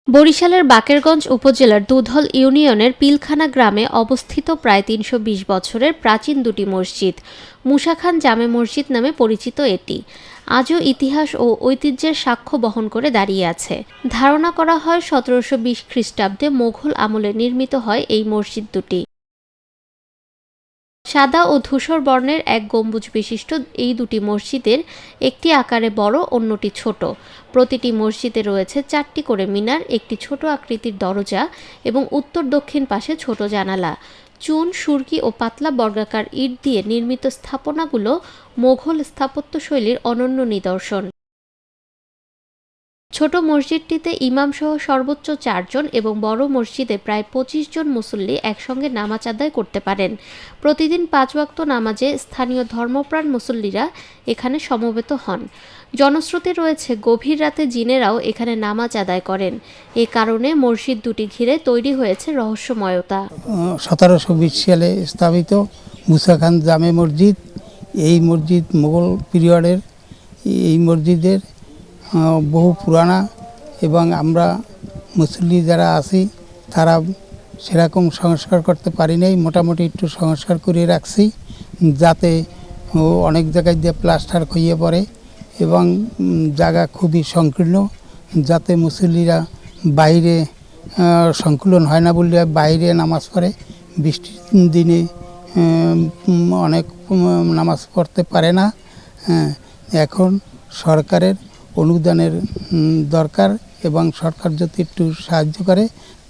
বরিশালের বাকেরগঞ্জ উপজেলার দুধল ইউনিয়নের পিলখানা গ্রামে অবস্থিত প্রায় ৩২০ বছরের প্রাচীন দুটি মসজিদ মুসা খান জামে মসজিদ নামে পরিচিত এটি আজও ইতিহাস ও ঐতিহ্যের সাক্ষ্য বহন করে দাঁড়িয়ে আছে। ধারণা করা হয় ১৭২০ খ্রিস্টাব্দে মোঘল আমলে নির্মিত হয় এই মসজিদ দুটি। সাদা ও ধূসর বর্ণের এক গম্বুজ বিশিষ্ট এই দুটি মসজিদের একটি আকারে বড়, অন্যটি ছোট। প্রতিটি মসজিদে রয়েছে ৪টি করে মিনার, একটি ছোট আকৃতির দরজা এবং উত্তর দক্ষিণ পাশে ছোট জানালা। চুন, সুরকি ও পাতলা বর্গাকার ইট দিয়ে নির্মিত স্থাপনাগুলো মোঘল স্থাপত্যশৈলীর অনন্য নিদর্শন। ছোট মসজিদটিতে ইমামসহ সর্বোচ্চ ৪ জন এবং বড় মসজিদে প্রায় ২৫ জন মুসল্লি একসঙ্গে নামাজ আদায় করতে পারেন। প্রতিদিন ৫ ওয়াক্ত নামাজে স্থানীয় ধর্মপ্রাণ মুসল্লিরা এখানে সমবেত হন। জনশ্রুতি রয়েছে গভীর রাতে জিনেরাও এখানে নামাজ আদায় করেন। এ কারণে মসজিদ দুটি ঘিরে তৈরি হয়েছে রহস্যময়তা। ১৭২০ সালে স্থাপিত মুসা খান জামে মসজিদ। এই মসজিদ মোগল পিরিয়ডের। এই মসজিদের বহু পুরানা এবং আমরা মুসল্লি যারা আছি তারা সেরকম সংস্কার করতে পারি নাই, মোটামুটি একটু সংস্কার করে রাখছি, যাতে অনেক জায়গায় দিয়ে প্লাস্টার হয়ে পড়ে এবং জায়গা খুবই সংকীর্ণ, যাতে মুসল্লিরা বাইরে সংকুলন হয় না বললে বাইরে নামাজ পড়ে। বৃষ্টির দিনে অনেক নামাজ পড়তে পারে না। এখন সরকারের অনুদানের দরকার এবং সরকার যদি একটু সাহায্য করে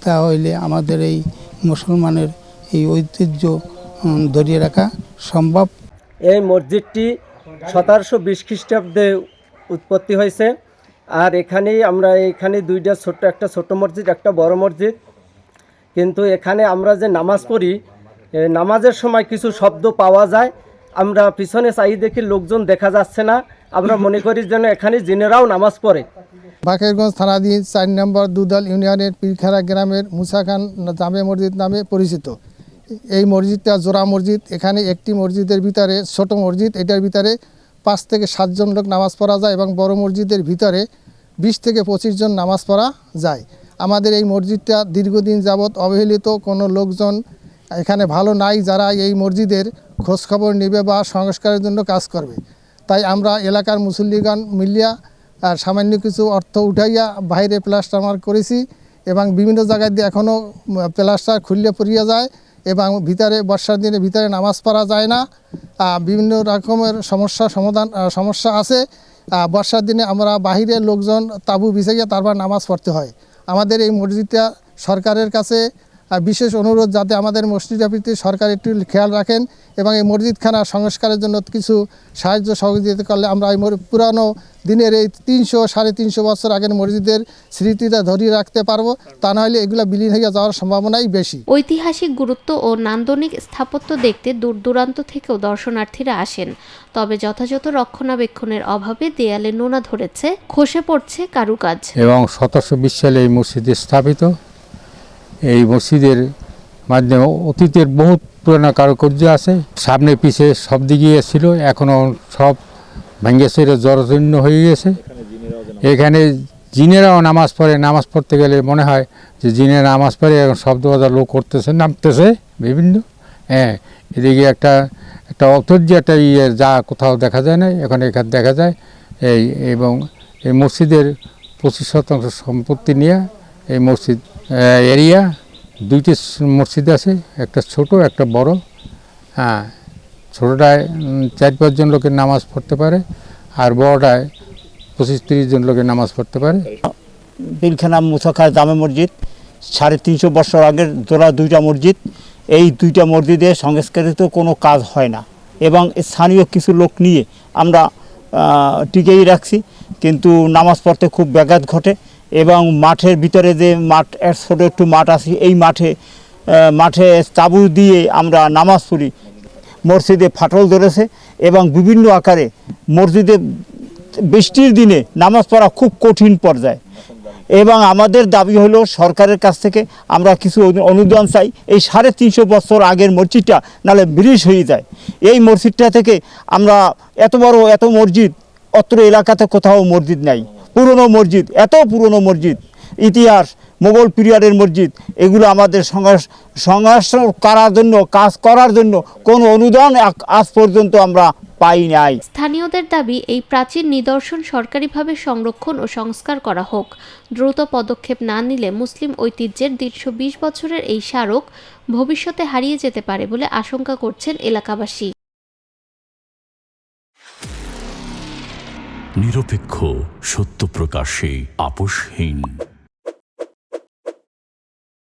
তাহলে আমাদের এই মুসলমানের এই ঐতিহ্য ধরিয়ে রাখা সম্ভব। এই মসজিদটি ১৭২০ খ্রিস্টাব্দে উৎপত্তি হয়েছে। আর এখানে দুইটা একটা ছোট মসজিদ, একটা বড় মসজিদ। কিন্তু এখানে আমরা যে নামাজ পড়ি, নামাজের সময় কিছু শব্দ পাওয়া যায়। আমরা পিছনে চাই দেখি লোকজন দেখা যাচ্ছে না, আমরা মনে করি যেন এখানে জিনেরাও নামাজ পড়ে। বাকেরগঞ্জ থানাধীন ৪ নম্বর দুধল ইউনিয়নের পিলখানা গ্রামের মুসা খান জামে মসজিদ নামে পরিচিত। এই মসজিদটা জোড়া মসজিদ। এখানে একটি মসজিদের ভিতরে, ছোট মসজিদ, এটার ভিতরে ৫ থেকে ৭ জন লোক নামাজ পড়া যায় এবং বড় মসজিদের ভিতরে ২০ থেকে ২৫ জন নামাজ পড়া যায়। আমাদের এই মসজিদটা দীর্ঘদিন যাবৎ অবহেলিত, কোনো লোকজন এখানে ভালো নাই যারা এই মসজিদের খোঁজখবর নেবে বা সংস্কারের জন্য কাজ করবে। তাই আমরা এলাকার মুসল্লিগণ মিলিয়া আর সামান্য কিছু অর্থ উঠাইয়া বাইরে প্লাস্টার করেছি এবং বিভিন্ন জায়গায় দিয়ে এখনও প্লাস্টার খুললে পড়িয়া যায় এবং ভিতরে বর্ষার দিনে ভিতরে নামাজ পড়া যায় না। বিভিন্ন রকমের সমস্যা আছে। বর্ষার দিনে আমরা বাহিরের লোকজন তাঁবু বিছাইয়া তারপর নামাজ পড়তে হয়। আমাদের এই মসজিদটা সরকারের কাছে বিশেষ অনুরোধ, যাতে আমাদের মসজিদের প্রতি সরকার একটু খেয়াল রাখেন এবং এই মসজিদখানা সংস্কারের জন্য কিছু সাহায্য সহযোগিতা করলে আমরা এই পুরানো দিনের এই ৩০০-৩৫০ বছর আগের মসজিদের স্মৃতিটা ধরিয়ে রাখতে পারবো। তা নাহলে এগুলো বিলীন হয়ে যাওয়ার সম্ভাবনাই বেশি। ঐতিহাসিক গুরুত্ব ও নান্দনিক স্থাপত্য দেখতে দূর দূরান্ত থেকেও দর্শনার্থীরা আসেন। তবে যথাযথ রক্ষণাবেক্ষণের অভাবে দেয়ালে নোনা ধরেছে, খসে পড়ছে কারুকাজ। এবং ১৭২০ সালে এই মসজিদে স্থাপিত। এই মসজিদের মাধ্যমে অতীতের বহুত পুরানো কারুকার্য আছে, সামনে পিছে সব দিকে ছিল, এখনও সব ভেঙে ছেড়ে জরাজীর্ণ হয়ে গেছে। এখানে জিনেরাও নামাজ পড়ে। নামাজ পড়তে গেলে মনে হয় যে জিনে নামাজ পড়ে, এখন শব্দ বাজার লোক করতেছে, নামতেছে বিভিন্ন। এদিকে একটা ঐতিহ্য একটা যা কোথাও দেখা যায় না, এখানে দেখা যায়। এবং এই মসজিদের ২৫% সম্পত্তি নিয়ে এই মসজিদ এরিয়া দুইটি মসজিদ আছে, একটা ছোট একটা বড়। ছোটোটায় ৪-৫ জন লোকের নামাজ পড়তে পারে আর বড়টায় ২৫-৩০ জন লোকের নামাজ পড়তে পারে। পিলখানা মুসা খান জামে মসজিদ ৩৫০ বছর আগের জোড়া দুইটা মসজিদ। এই দুইটা মসজিদে সংস্কারিত কোনো কাজ হয় না এবং স্থানীয় কিছু লোক নিয়ে আমরা টিকেই রাখছি, কিন্তু নামাজ পড়তে খুব ব্যাঘাত ঘটে। এবং মাঠের ভিতরে যে মাঠ, ছোটো একটু মাঠ আছে, এই মাঠে তাঁবু দিয়ে আমরা নামাজ পড়ি। মসজিদে ফাটল ধরেছে এবং বিভিন্ন আকারে মসজিদে বৃষ্টির দিনে নামাজ পড়া খুব কঠিন পর্যায়ে। এবং আমাদের দাবি হলো সরকারের কাছ থেকে আমরা কিছু অনুদান চাই। এই ৩৫০ বছর আগের মসজিদটা নাহলে ব্রিজ হয়ে যায়। এই মসজিদটা থেকে আমরা এত মসজিদ অত্র এলাকাতে কোথাও মসজিদ নাই। পুরনো মসজিদ, এত পুরনো মসজিদ, ইতিহাস মোগল পিরিয়ডের মসজিদ, এগুলো আমাদের সংস্কার করার জন্য, কাজ করার জন্য কোনো অনুদান আজ পর্যন্ত আমরা পাই নাই। স্থানীয়দের দাবি, এই প্রাচীন নিদর্শন সরকারিভাবে সংরক্ষণ ও সংস্কার করা হোক। দ্রুত পদক্ষেপ না নিলে মুসলিম ঐতিহ্যের 120 বছরের এই স্মারক ভবিষ্যতে হারিয়ে যেতে পারে বলে আশঙ্কা করছেন এলাকাবাসী। নিরপেক্ষ, সত্য প্রকাশে আপোষহীন।